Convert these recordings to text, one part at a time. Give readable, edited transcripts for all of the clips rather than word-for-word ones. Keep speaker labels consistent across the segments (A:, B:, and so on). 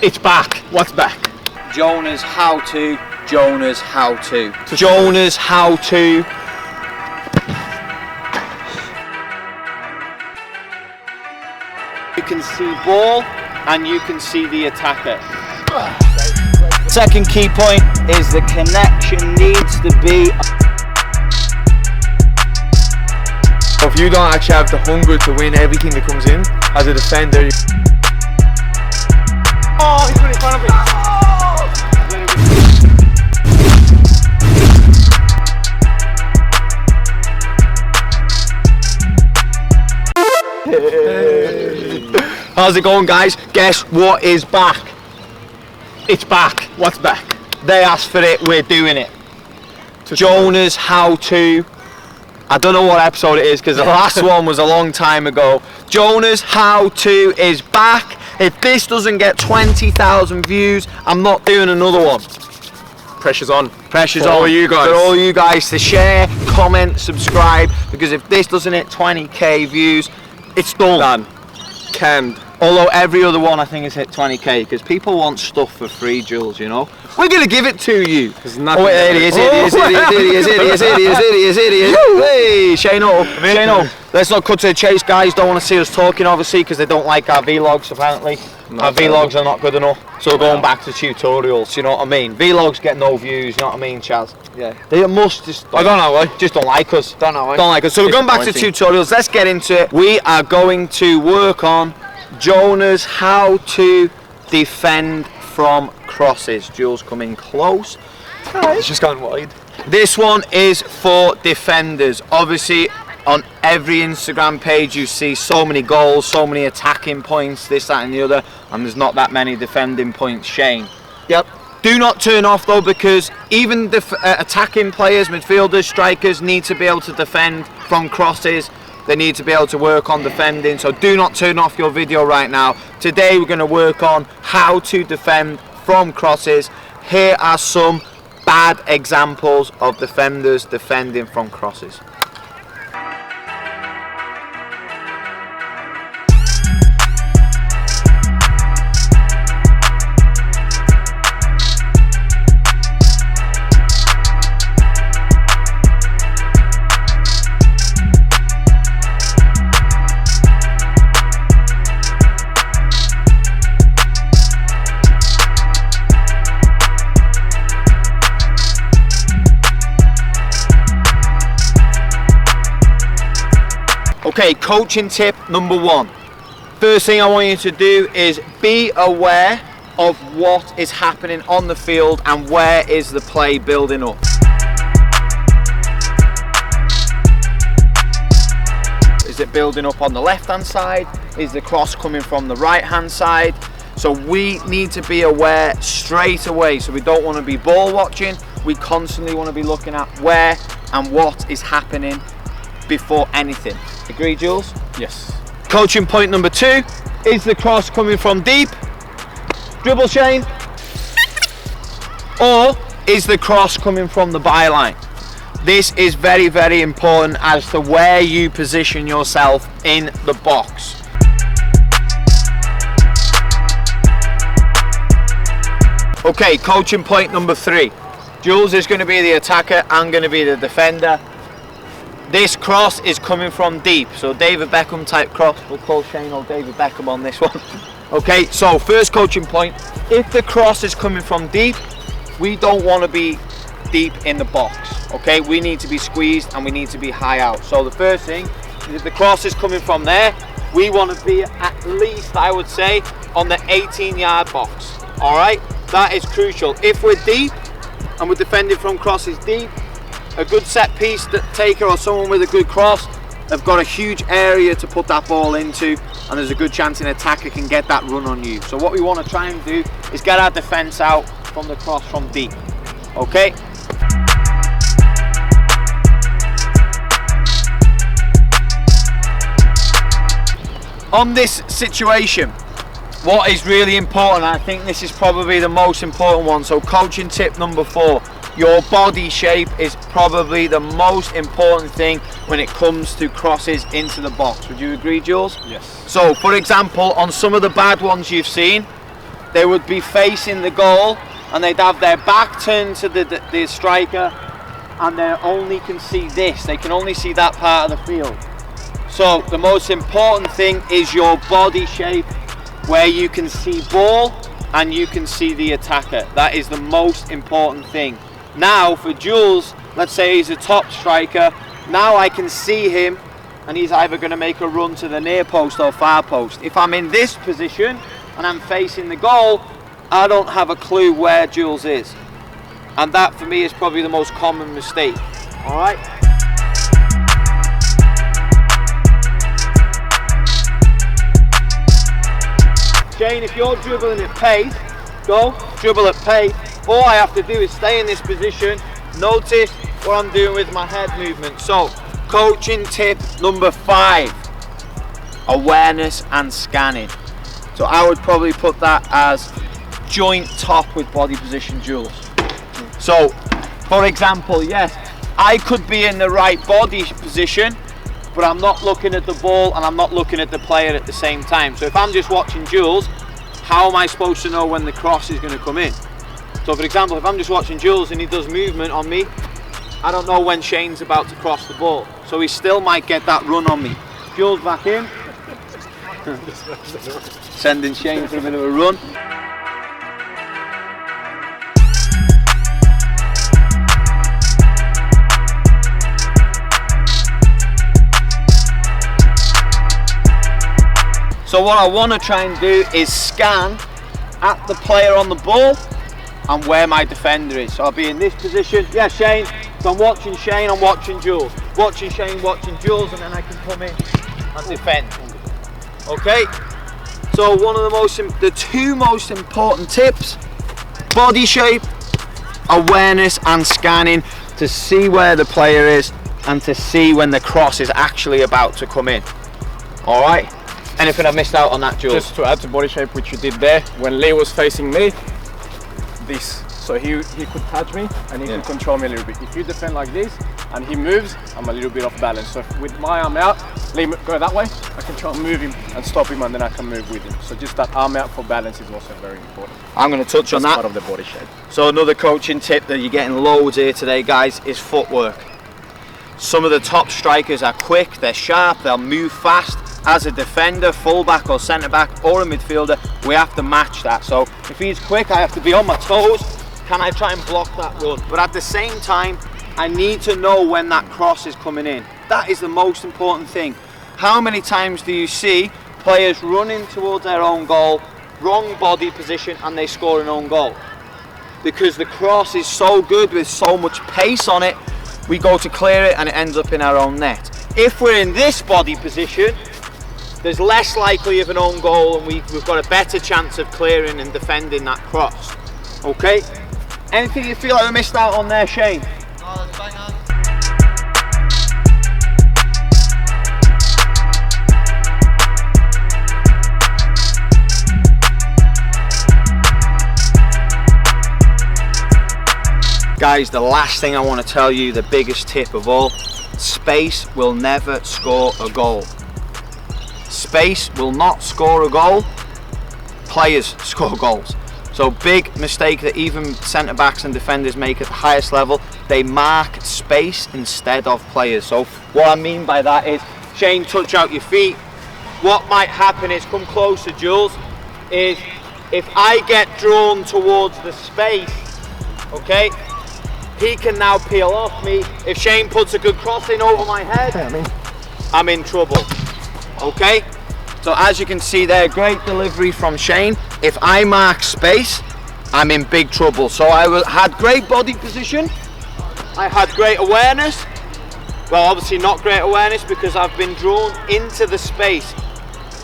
A: It's back. What's back?
B: Joner's how-to. Joner's how-to.
A: Joner's how-to. You can see ball and you can see the attacker.
B: Second key point is the connection needs to be.
C: If you don't actually have the hunger to win everything that comes in as a defender.
A: Oh, he's got in front of me. How's it going, guys? Guess what is back? It's back. What's back? They asked for it, we're doing it. Joner's how-to. I don't know what episode it is because the last one was a long time ago. Joner's how-to is back. If this doesn't get 20,000 views, I'm not doing another one.
C: Pressure's on.
A: Pressure's
C: for
A: on.
C: all you guys.
A: For all you guys to share, comment, subscribe, because if this doesn't hit 20k views, it's done.
C: Canned.
A: Although every other one I think has hit 20k because people want stuff for free, Jules, you know. We're going to give it to you.
C: There's nothing.
A: Oh, it is. Hey, Shano. Let's not cut to the chase, guys. Don't want to see us talking, obviously, because they don't like our vlogs, apparently. Our vlogs are not good enough. So we're going back to tutorials, you know what I mean? Vlogs get no views, you know what I mean, Chaz?
C: Yeah.
A: They must just...
C: I don't know why.
A: Just don't like us.
C: Don't know why.
A: Don't like us. So we're going back to tutorials. Let's get into it. We are going to work on Joner's how to defend from crosses. Jules coming close.
C: It's just gone wide.
A: This one is for defenders. Obviously, on every Instagram page you see so many goals, so many attacking points, this, that and the other, and there's not that many defending points. Shane.
C: Yep.
A: Do not turn off though, because even attacking players, midfielders, strikers need to be able to defend from crosses. They need to be able to work on defending, so do not turn off your video right now. Today we're going to work on how to defend from crosses. Here are some bad examples of defenders defending from crosses. Okay, coaching tip number 1. First thing I want you to do is be aware of what is happening on the field and where is the play building up. Is it building up on the left hand side? Is the cross coming from the right hand side? So we need to be aware straight away. So we don't want to be ball watching. We constantly want to be looking at where and what is happening before anything. Agree, Jules?
C: Yes.
A: Coaching point number 2, is the cross coming from deep? Dribble, Shane. Or is the cross coming from the byline? This is very, very important as to where you position yourself in the box. Okay, coaching point number 3. Jules is going to be the attacker, I'm going to be the defender. This cross is coming from deep, so David Beckham type cross. We'll call Shane or David Beckham on this one. Okay, so first coaching point, if the cross is coming from deep, we don't want to be deep in the box, okay? We need to be squeezed and we need to be high out. So the first thing, if the cross is coming from there, we want to be at least, I would say, on the 18-yard box, all right? That is crucial. If we're deep and we're defending from crosses deep, a good set piece taker or someone with a good cross have got a huge area to put that ball into, and there's a good chance an attacker can get that run on you. So what we want to try and do is get our defense out from the cross from deep. Okay? On this situation, what is really important, I think this is probably the most important one, so coaching tip number 4, your body shape is probably the most important thing when it comes to crosses into the box. Would you agree, Jules?
C: Yes.
A: So, for example, on some of the bad ones you've seen, they would be facing the goal and they'd have their back turned to the striker, and they only can see this. They can only see that part of the field. So the most important thing is your body shape, where you can see ball and you can see the attacker. That is the most important thing. Now for Jules, let's say he's a top striker, now I can see him and he's either going to make a run to the near post or far post. If I'm in this position and I'm facing the goal, I don't have a clue where Jules is. And that for me is probably the most common mistake. All right? Shane, if you're dribbling at pace, go, dribble at pace. All I have to do is stay in this position, notice what I'm doing with my head movement. So, coaching tip number 5, awareness and scanning. So I would probably put that as joint top with body position Jules. So, for example, yes, I could be in the right body position, but I'm not looking at the ball and I'm not looking at the player at the same time. So if I'm just watching Jules, how am I supposed to know when the cross is going to come in? So for example, if I'm just watching Jules and he does movement on me, I don't know when Shane's about to cross the ball. So he still might get that run on me. Jules back in. Sending Shane for a bit of a run. So what I want to try and do is scan at the player on the ball and where my defender is. So I'll be in this position. Yeah, Shane. So I'm watching Shane, I'm watching Jules. Watching Shane, watching Jules, and then I can come in and defend. Okay? So one of the two most important tips, body shape, awareness and scanning, to see where the player is and to see when the cross is actually about to come in. All right? Anything I've missed out on that, Jules?
D: Just to add to body shape, which you did there, when Lee was facing me, this. So he could touch me and he could control me a little bit. If you defend like this and he moves, I'm a little bit off balance. So with my arm out, Lee go that way, I can try and move him and stop him, and then I can move with him. So just that arm out for balance is also very important.
A: I'm going to touch on that.
D: Part of the body shape.
A: So another coaching tip that you're getting loads here today, guys, is footwork. Some of the top strikers are quick, they're sharp, they'll move fast. As a defender, fullback or centre back or a midfielder, we have to match that. So if he's quick, I have to be on my toes. Can I try and block that run? But at the same time, I need to know when that cross is coming in. That is the most important thing. How many times do you see players running towards their own goal, wrong body position, and they score an own goal? Because the cross is so good with so much pace on it, we go to clear it and it ends up in our own net. If we're in this body position, there's less likely of an own goal, and we've got a better chance of clearing and defending that cross. Okay? Anything you feel like I missed out on there, Shane?
E: Oh, that's bang on.
A: Guys, the last thing I want to tell you, the biggest tip of all, space will never score a goal. Space will not score a goal, players score goals. So big mistake that even centre backs and defenders make at the highest level, they mark space instead of players. So what I mean by that is, Shane, touch out your feet. What might happen is, come closer Jules, is if I get drawn towards the space, okay, he can now peel off me. If Shane puts a good cross in over my head, I'm in trouble. Okay, so as you can see there, great delivery from Shane. If I mark space, I'm in big trouble. So I had great body position, I had great awareness. Well, obviously not great awareness because I've been drawn into the space.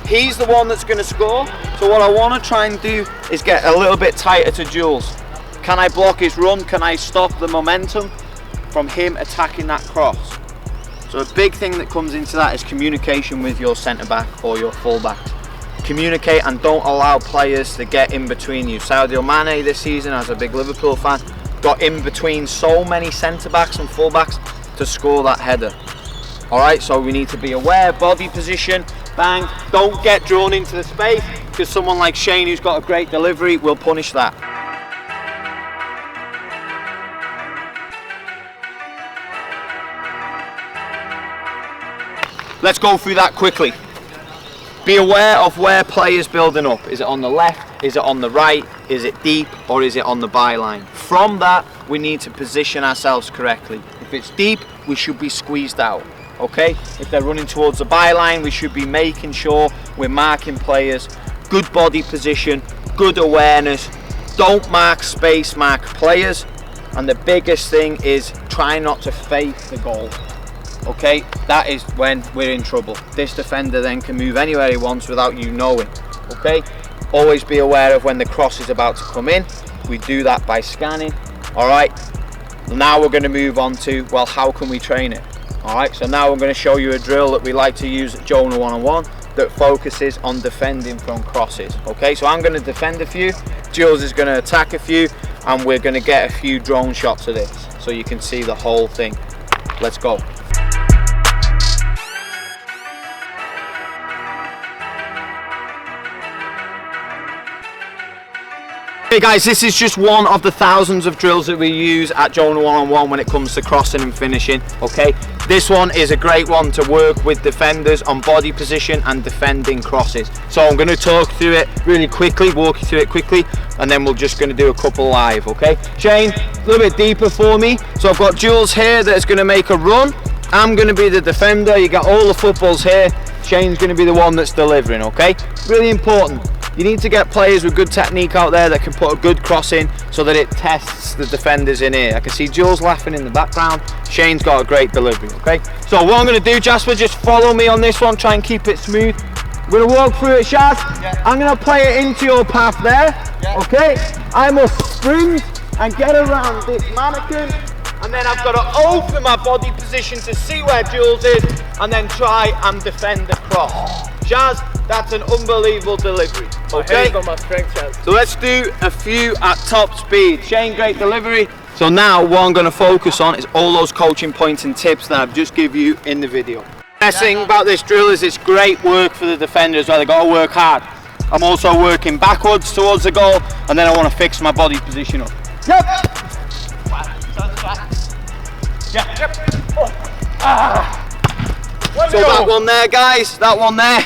A: He's the one that's going to score. So what I want to try and do is get a little bit tighter to Jules. Can I block his run? Can I stop the momentum from him attacking that cross? So a big thing that comes into that is communication with your centre back or your full back. Communicate and don't allow players to get in between you. Sadio Mane this season, as a big Liverpool fan, got in between so many centre backs and full backs to score that header. Alright, so we need to be aware, body position, bang, don't get drawn into the space. because someone like Shane, who's got a great delivery, will punish that. Let's go through that quickly. Be aware of where play is building up. Is it on the left? Is it on the right? Is it deep? Or is it on the byline? From that, we need to position ourselves correctly. If it's deep, we should be squeezed out. Okay? If they're running towards the byline, we should be making sure we're marking players. Good body position, good awareness. Don't mark space, mark players. And the biggest thing is try not to face the goal. Okay, that is when we're in trouble. This defender then can move anywhere he wants without you knowing. Okay, always be aware of when the cross is about to come in. We do that by scanning. All right, now we're going to move on to, well, how can we train it? All right, so now I'm going to show you a drill that we like to use at Joner one-on-one that focuses on defending from crosses. Okay, so I'm going to defend a few, Jules is going to attack a few, and we're going to get a few drone shots of this so you can see the whole thing. Let's go. Hey guys, this is just one of the thousands of drills that we use at Joner one-on-one when it comes to crossing and finishing. Okay, this one is a great one to work with defenders on body position and defending crosses. So I'm going to talk through it really quickly, walk you through it quickly, and then we're just going to do a couple live. Okay, Shane, a little bit deeper for me. So I've got Jules here that's going to make a run. I'm going to be the defender. You got all the footballs here. Shane's going to be the one that's delivering. Okay, really important. You need to get players with good technique out there that can put a good cross in so that it tests the defenders in here. I can see Jules laughing in the background. Shane's got a great delivery, okay? So what I'm going to do, Jasper, just follow me on this one, try and keep it smooth. We're going to walk through it, Shaz. Yeah. I'm going to play it into your path there, okay? I must sprint and get around this mannequin, and then I've got to open my body position to see where Jules is, and then try and defend the cross. Shaz, that's an unbelievable delivery. Okay,
D: got my strength, Shaz.
A: So let's do a few at top speed. Shane, great delivery. So now what I'm going to focus on is all those coaching points and tips that I've just given you in the video. Best thing about this drill is it's great work for the defenders where they got to work hard. I'm also working backwards towards the goal, and then I want to fix my body position up. Yep. Yep. So that one there, guys, that one there,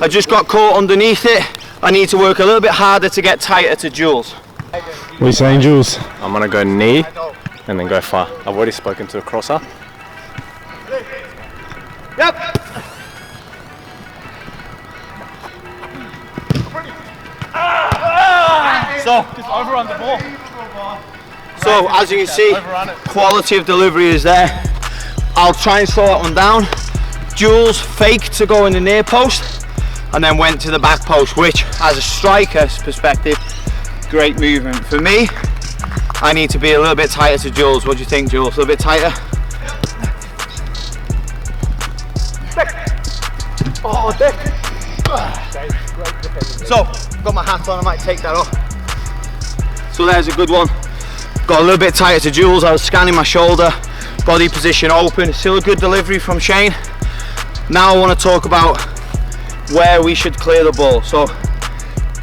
A: I just got caught underneath it. I need to work a little bit harder to get tighter to Jules.
E: What are you saying, Jules?
D: I'm going to go knee and then go far. I've already spoken to the crosser.
A: Yep. So, just overrun the ball. So, as you can see, quality of delivery is there. I'll try and slow that one down. Jules faked to go in the near post and then went to the back post, which, as a striker's perspective, great movement. For me, I need to be a little bit tighter to Jules. What do you think, Jules? A little bit tighter? Oh, Dick. So, got my hat on, I might take that off. So there's a good one. Got a little bit tighter to Jules. I was scanning my shoulder, body position open. Still a good delivery from Shane. Now I want to talk about where we should clear the ball. So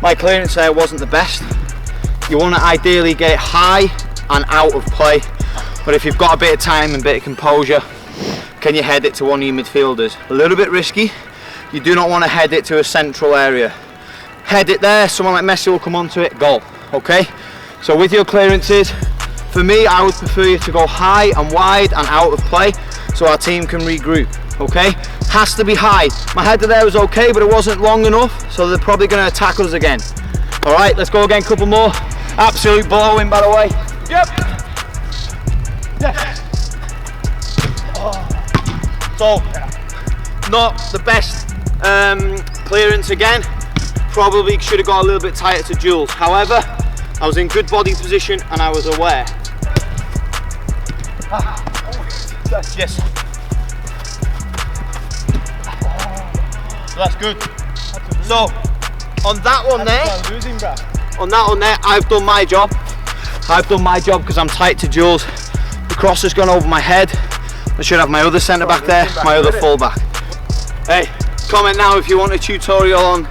A: my clearance there wasn't the best. You want to ideally get it high and out of play, but if you've got a bit of time and a bit of composure, can you head it to one of your midfielders? A little bit risky. You do not want to head it to a central area. Head it there, someone like Messi will come onto it, goal. Okay, so with your clearances, for me, I would prefer you to go high and wide and out of play so our team can regroup. Okay, has to be high. My header there was okay, but it wasn't long enough, so they're probably going to attack us again. All right, let's go again, couple more. Absolute blowing, by the way. Yep. Yes. Oh. So, not the best clearance again. Probably should have got a little bit tighter to Jules. However, I was in good body position and I was aware. Yes. So that's good. So on that one there, I've done my job. I've done my job because I'm tight to Jules. The cross has gone over my head. I should have my other centre back there, my other full back. Hey, comment now if you want a tutorial on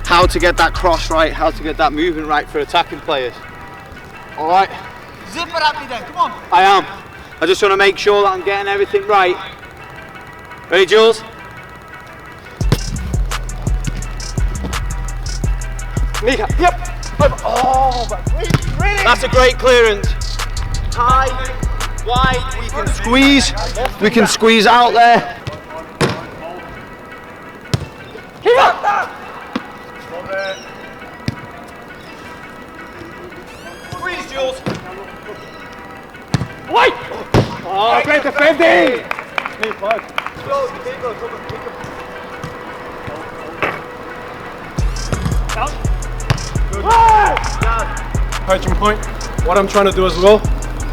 A: how to get that cross right, how to get that movement right for attacking players. All right.
F: Zip it at me then, come on.
A: I am. I just want to make sure that I'm getting everything right. Ready, Jules?
D: Mika, yep. Oh, but really?
A: That's a great clearance. High, wide, we can squeeze. We can squeeze out there.
D: Keep up!
A: Squeeze, Jules.
D: Wait! Oh, great defending! Coaching point, what I'm trying to do as well,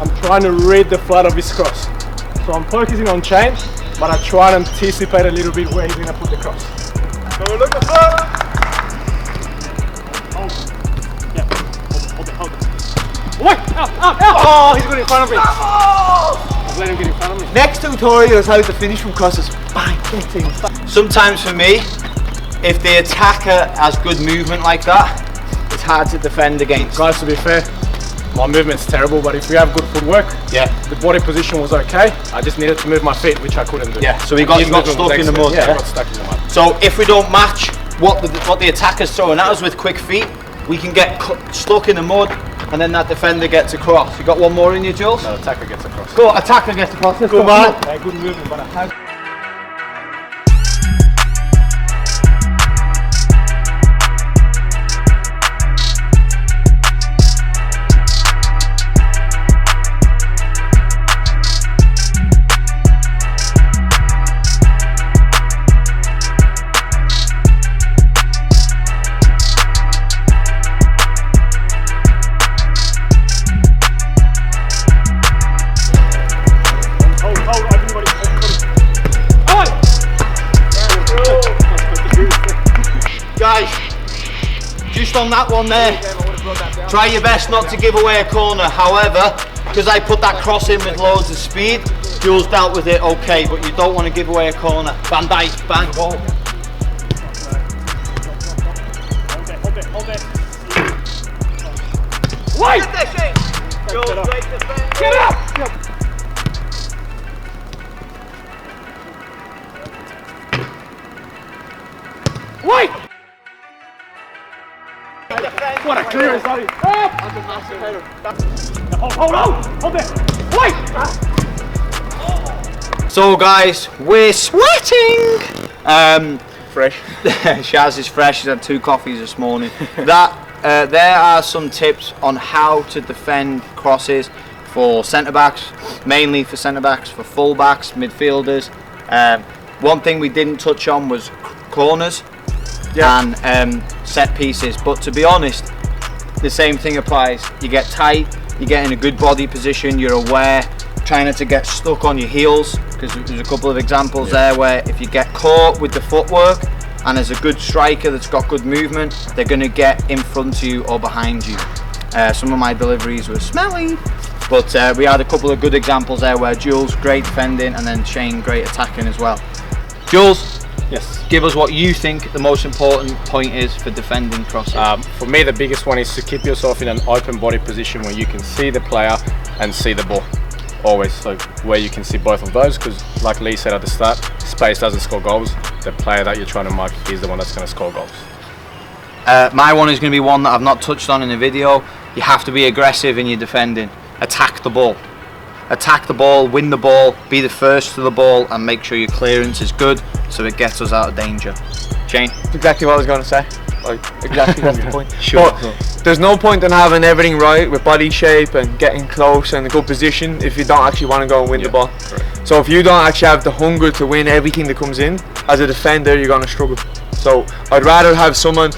D: I'm trying to read the flat of his cross. So I'm focusing on change, but I try and anticipate a little bit where he's going to put the cross. So look at that! Wait! Out! Oh, he's got in front of me! I've let him get in front of me.
C: Next tutorial is how to finish from crosses. Bang, get in.
A: Sometimes for me, if the attacker has good movement like that, it's hard to defend against.
D: Guys, to be fair, my movement's terrible, but if we have good footwork, the body position was okay. I just needed to move my feet, which I couldn't do.
A: Yeah, so you got stuck in the mud.
D: Yeah, I got stuck in the mud.
A: So if we don't match what the attacker's throwing at us with quick feet, we can get stuck in the mud, and then that defender gets across. You got one more in you, Jules?
D: No, attacker gets across.
A: Go, attacker gets across. Let's
D: Come
A: go,
D: on. Good movement, but attacker.
A: Guys, just on that one there, try your best not to give away a corner. However, because I put that cross in with loads of speed, Jules dealt with it okay, but you don't want to give away a corner. Van Dijk, bang.
D: Wait!
A: Jules, great defense.
D: Get up! Wait! What a clearance, buddy! Hold on! Hold there! Wait!
A: So guys, we're sweating.
C: Fresh.
A: Shaz is fresh. He's had 2 coffees this morning. There are some tips on how to defend crosses for centre backs, mainly for centre backs, for full backs, midfielders. One thing we didn't touch on was corners and set pieces. But to be honest, the same thing applies. You get tight, you get in a good body position, you're aware, trying not to get stuck on your heels, because there's a couple of examples there where if you get caught with the footwork and there's a good striker that's got good movement, they're going to get in front of you or behind you. Some of my deliveries were smelly, but we had a couple of good examples there where Jules, great defending, and then Shane, great attacking as well. Jules,
D: Yes.
A: give us what you think the most important point is for defending crosses.
D: For me, the biggest one is to keep yourself in an open body position where you can see the player and see the ball. Always, so where you can see both of those, because like Lee said at the start, space doesn't score goals. The player that you're trying to mark is the one that's going to score goals.
A: My one is going to be one that I've not touched on in the video. You have to be aggressive in your defending. Attack the ball. Attack the ball, win the ball, be the first to the ball, and make sure your clearance is good so it gets us out of danger. Shane?
C: That's exactly what I was going to say. Like, exactly that's the point.
A: Sure.
C: But there's no point in having everything right with body shape and getting close and a good position if you don't actually want to go and win the ball.
D: Correct.
C: So if you don't actually have the hunger to win everything that comes in, as a defender you're going to struggle. So I'd rather have someone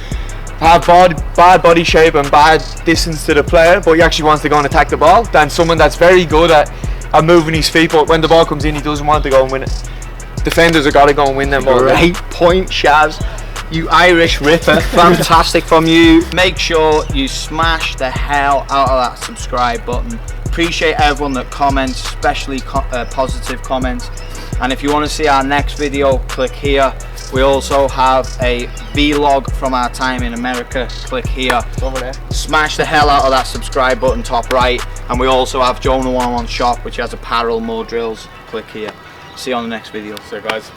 C: have bad body shape and bad distance to the player, but he actually wants to go and attack the ball, than someone that's very good at moving his feet, but when the ball comes in he doesn't want to go and win it. Defenders have got to go and win them balls.
A: Great point, Shaz. You Irish ripper. Fantastic from you. Make sure you smash the hell out of that subscribe button. Appreciate everyone that comments, especially positive comments. And if you want to see our next video, click here. We also have a vlog from our time in America. Click here.
C: Over there.
A: Smash the hell out of that subscribe button top right. And we also have Joner 101 shop, which has apparel, more drills. Click here. See you on the next video.
D: So guys.